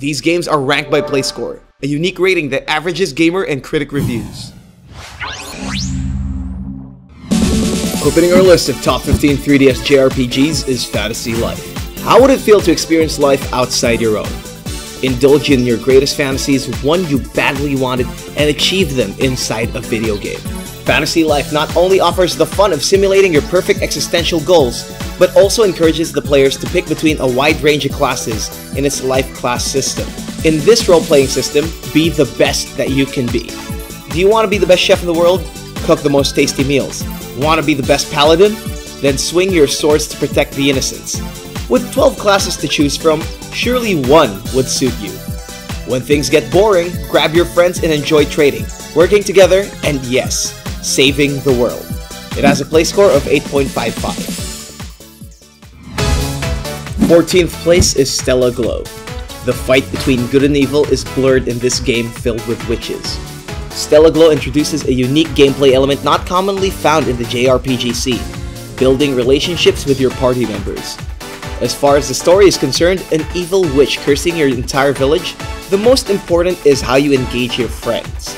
These games are ranked by playscore, a unique rating that averages gamer and critic reviews. Opening our list of top 15 3DS JRPGs is Fantasy Life. How would it feel to experience life outside your own? Indulge in your greatest fantasies, one you badly wanted, and achieve them inside a video game. Fantasy Life not only offers the fun of simulating your perfect existential goals, but also encourages the players to pick between a wide range of classes in its life class system. In this role-playing system, be the best that you can be. Do you want to be the best chef in the world? Cook the most tasty meals. Want to be the best paladin? Then swing your swords to protect the innocents. With 12 classes to choose from, surely one would suit you. When things get boring, grab your friends and enjoy trading, working together, and yes, saving the world. It has a play score of 8.55. 14th place is Stella Globe. The fight between good and evil is blurred in this game filled with witches. Stella Globe introduces a unique gameplay element not commonly found in the JRPG scene, building relationships with your party members. As far as the story is concerned, an evil witch cursing your entire village, the most important is how you engage your friends.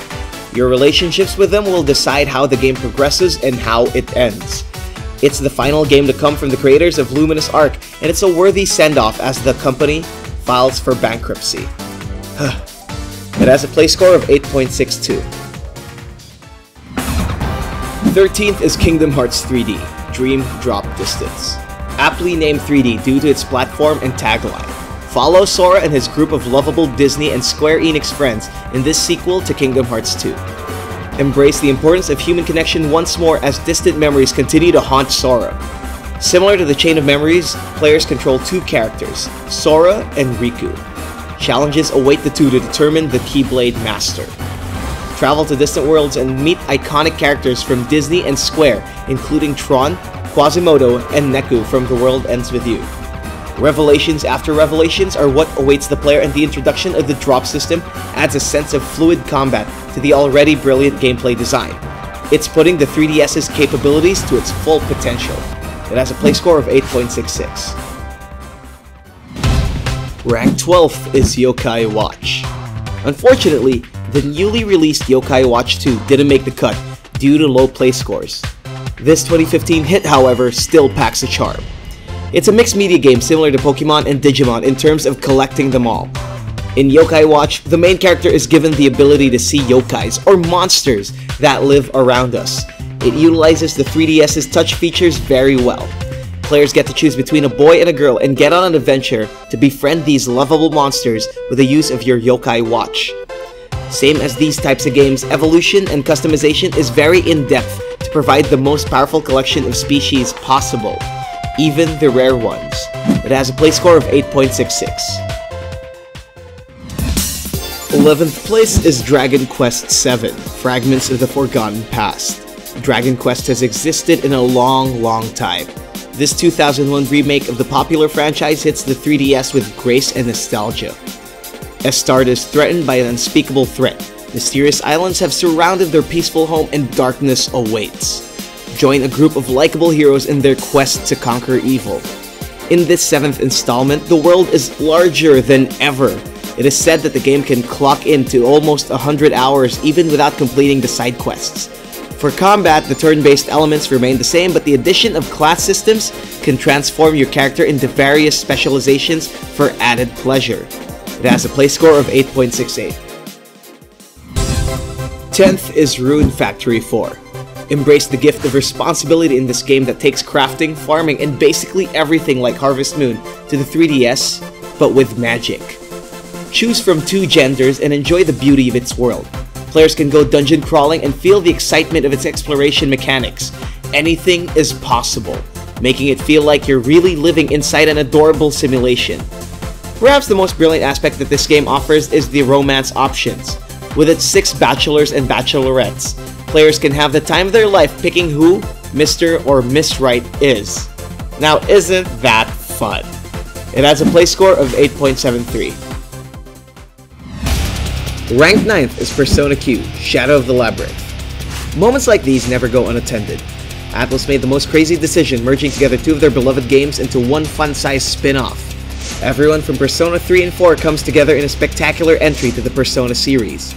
Your relationships with them will decide how the game progresses and how it ends. It's the final game to come from the creators of Luminous Arc, and it's a worthy send-off as the company files for bankruptcy. It has a play score of 8.62. 13th is Kingdom Hearts 3D, Dream Drop Distance. Aptly named 3D due to its platform and tagline. Follow Sora and his group of lovable Disney and Square Enix friends in this sequel to Kingdom Hearts 2. Embrace the importance of human connection once more as distant memories continue to haunt Sora. Similar to the Chain of Memories, players control two characters, Sora and Riku. Challenges await the two to determine the Keyblade Master. Travel to distant worlds and meet iconic characters from Disney and Square, including Tron, Quasimodo, and Neku from The World Ends With You. Revelations after revelations are what awaits the player, and the introduction of the drop system adds a sense of fluid combat to the already brilliant gameplay design. It's putting the 3DS's capabilities to its full potential. It has a play score of 8.66. Ranked 12th is Yokai Watch. Unfortunately, the newly released Yokai Watch 2 didn't make the cut due to low play scores. This 2015 hit, however, still packs a charm. It's a mixed media game similar to Pokemon and Digimon in terms of collecting them all. In Yokai Watch, the main character is given the ability to see yokais, or monsters, that live around us. It utilizes the 3DS's touch features very well. Players get to choose between a boy and a girl and get on an adventure to befriend these lovable monsters with the use of your Yokai Watch. Same as these types of games, evolution and customization is very in-depth to provide the most powerful collection of species possible, even the rare ones. It has a play score of 8.66. 11th place is Dragon Quest VII, Fragments of the Forgotten Past. Dragon Quest has existed in a long time. This 2001 remake of the popular franchise hits the 3DS with grace and nostalgia. Estard is threatened by an unspeakable threat. Mysterious islands have surrounded their peaceful home and darkness awaits. Join a group of likable heroes in their quest to conquer evil. In this 7th installment, the world is larger than ever. It is said that the game can clock into almost 100 hours even without completing the side quests. For combat, the turn-based elements remain the same, but the addition of class systems can transform your character into various specializations for added pleasure. It has a play score of 8.68. 10th is Rune Factory 4. Embrace the gift of responsibility in this game that takes crafting, farming, and basically everything like Harvest Moon to the 3DS, but with magic. Choose from two genders and enjoy the beauty of its world. Players can go dungeon crawling and feel the excitement of its exploration mechanics. Anything is possible, making it feel like you're really living inside an adorable simulation. Perhaps the most brilliant aspect that this game offers is the romance options. With its 6 bachelors and bachelorettes, players can have the time of their life picking who Mr. or Miss Right is. Now, isn't that fun? It has a play score of 8.73. Ranked 9th is Persona Q, Shadow of the Labyrinth. Moments like these never go unattended. Atlus made the most crazy decision, merging together 2 of their beloved games into one fun-sized spin-off. Everyone from Persona 3 and 4 comes together in a spectacular entry to the Persona series.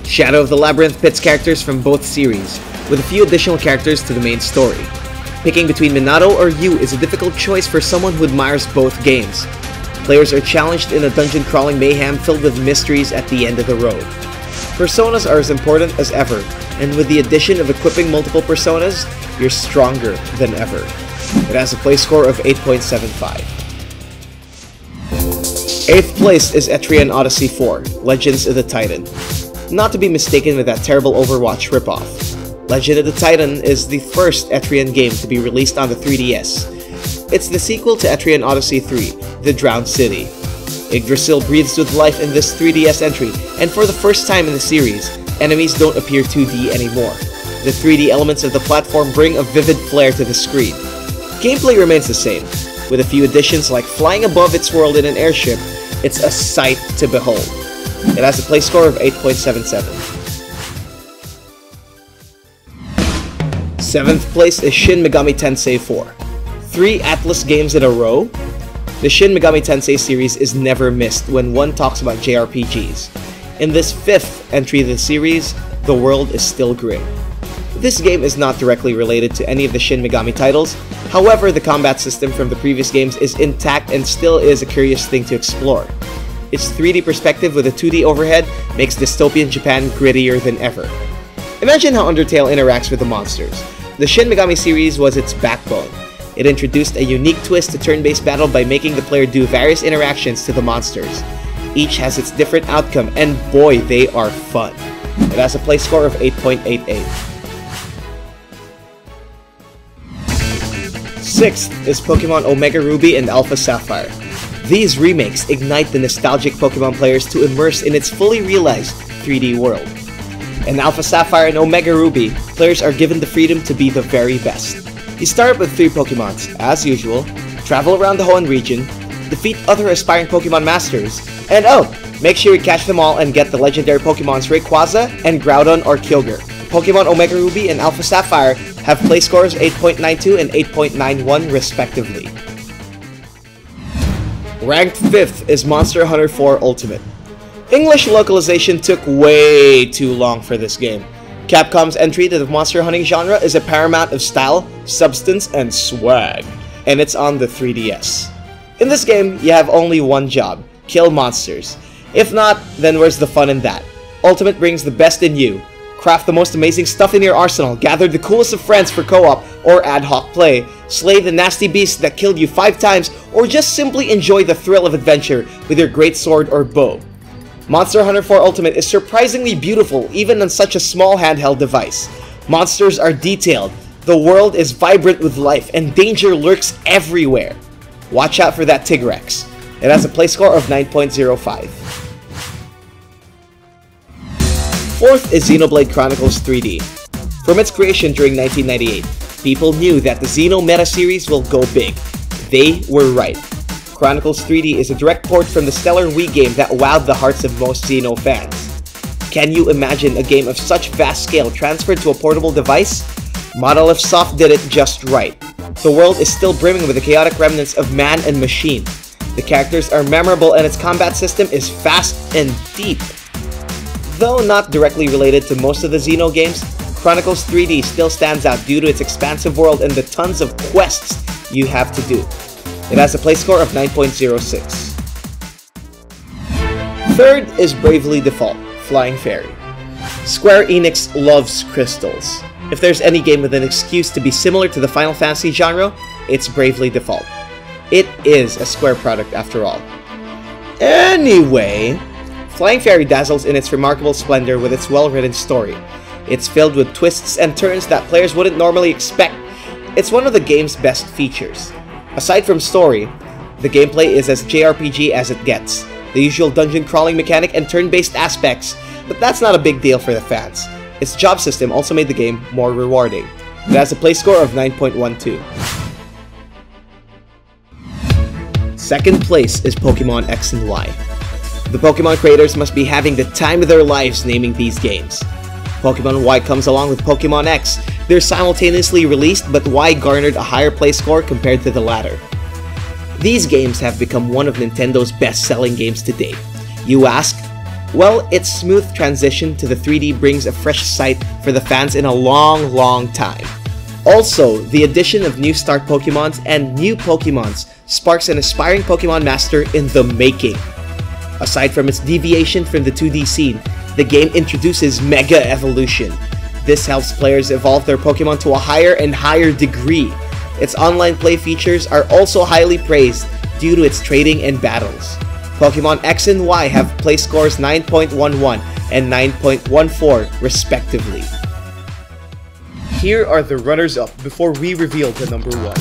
Shadow of the Labyrinth pits characters from both series, with a few additional characters to the main story. Picking between Minato or Yu is a difficult choice for someone who admires both games. Players are challenged in a dungeon-crawling mayhem filled with mysteries at the end of the road. Personas are as important as ever, and with the addition of equipping multiple personas, you're stronger than ever. It has a play score of 8.75. 8th place is Etrian Odyssey 4, Legends of the Titan. Not to be mistaken with that terrible Overwatch ripoff. Legend of the Titan is the first Etrian game to be released on the 3DS. It's the sequel to Etrian Odyssey 3, The Drowned City. Yggdrasil breathes with life in this 3DS entry, and for the first time in the series, enemies don't appear 2D anymore. The 3D elements of the platform bring a vivid flair to the screen. Gameplay remains the same, with a few additions like flying above its world in an airship. It's a sight to behold. It has a play score of 8.77. 7th place is Shin Megami Tensei 4. 3 Atlus games in a row? The Shin Megami Tensei series is never missed when one talks about JRPGs. In this 5th entry of the series, the world is still grim. This game is not directly related to any of the Shin Megami titles, however the combat system from the previous games is intact and still is a curious thing to explore. Its 3D perspective with a 2D overhead makes dystopian Japan grittier than ever. Imagine how Undertale interacts with the monsters. The Shin Megami series was its backbone. It introduced a unique twist to turn-based battle by making the player do various interactions to the monsters. Each has its different outcome, and boy, they are fun. It has a play score of 8.88. 6th is Pokemon Omega Ruby and Alpha Sapphire. These remakes ignite the nostalgic Pokemon players to immerse in its fully realized 3D world. In Alpha Sapphire and Omega Ruby, players are given the freedom to be the very best. You start with 3 Pokemons, as usual, travel around the Hoenn region, defeat other aspiring Pokemon Masters, and make sure you catch them all and get the legendary Pokemons Rayquaza and Groudon or Kyogre. Pokemon Omega Ruby and Alpha Sapphire have play scores 8.92 and 8.91 respectively. Ranked 5th is Monster Hunter 4 Ultimate. English localization took way too long for this game. Capcom's entry to the monster hunting genre is a paramount of style, substance, and swag, and it's on the 3DS. In this game, you have only one job: kill monsters. If not, then where's the fun in that? Ultimate brings the best in you. Craft the most amazing stuff in your arsenal, gather the coolest of friends for co-op or ad hoc play, slay the nasty beast that killed you 5 times, or just simply enjoy the thrill of adventure with your great sword or bow. Monster Hunter 4 Ultimate is surprisingly beautiful even on such a small handheld device. Monsters are detailed, the world is vibrant with life, and danger lurks everywhere. Watch out for that Tigrex. It has a play score of 9.05. 4th is Xenoblade Chronicles 3D. From its creation during 1998, people knew that the Xeno meta series will go big. They were right. Chronicles 3D is a direct port from the stellar Wii game that wowed the hearts of most Xeno fans. Can you imagine a game of such vast scale transferred to a portable device? Monolith Soft did it just right. The world is still brimming with the chaotic remnants of man and machine. The characters are memorable and its combat system is fast and deep. Though not directly related to most of the Xeno games, Chronicles 3D still stands out due to its expansive world and the tons of quests you have to do. It has a play score of 9.06. 3rd is Bravely Default, Flying Fairy. Square Enix loves crystals. If there's any game with an excuse to be similar to the Final Fantasy genre, it's Bravely Default. It is a Square product after all. Anyway, Flying Fairy dazzles in its remarkable splendor with its well-written story. It's filled with twists and turns that players wouldn't normally expect. It's one of the game's best features. Aside from story, the gameplay is as JRPG as it gets. The usual dungeon crawling mechanic and turn-based aspects, but that's not a big deal for the fans. Its job system also made the game more rewarding. It has a play score of 9.12. 2nd place is Pokemon X and Y. The Pokemon creators must be having the time of their lives naming these games. Pokemon Y comes along with Pokemon X. They're simultaneously released, but Y garnered a higher play score compared to the latter. These games have become one of Nintendo's best-selling games to date. You ask? Well, its smooth transition to the 3D brings a fresh sight for the fans in a long time. Also, the addition of new start Pokemons and new Pokemons sparks an aspiring Pokemon master in the making. Aside from its deviation from the 2D scene, the game introduces Mega Evolution. This helps players evolve their Pokemon to a higher and higher degree. Its online play features are also highly praised due to its trading and battles. Pokemon X and Y have play scores 9.11 and 9.14 respectively. Here are the runners-up before we reveal the number 1.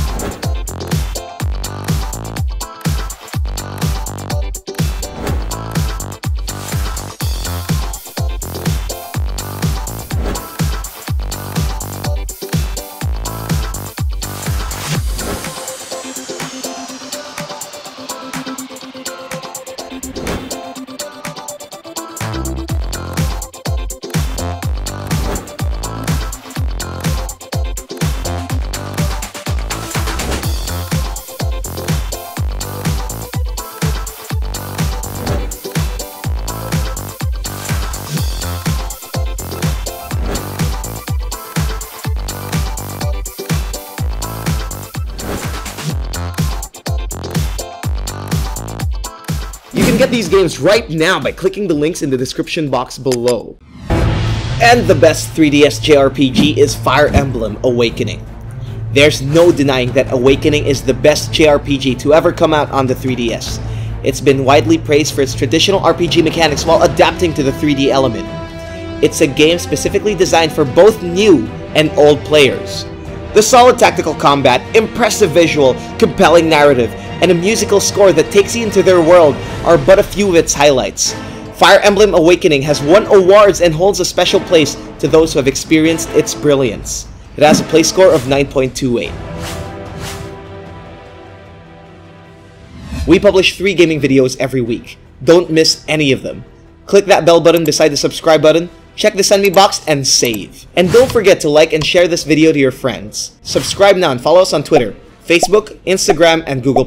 You can get these games right now by clicking the links in the description box below. And the best 3DS JRPG is Fire Emblem Awakening. There's no denying that Awakening is the best JRPG to ever come out on the 3DS. It's been widely praised for its traditional RPG mechanics while adapting to the 3D element. It's a game specifically designed for both new and old players. The solid tactical combat, impressive visual, compelling narrative, and a musical score that takes you into their world are but a few of its highlights. Fire Emblem Awakening has won awards and holds a special place to those who have experienced its brilliance. It has a play score of 9.28. We publish 3 gaming videos every week. Don't miss any of them. Click that bell button beside the subscribe button, check the send me box, and save. And don't forget to like and share this video to your friends. Subscribe now and follow us on Twitter, Facebook, Instagram, and Google+.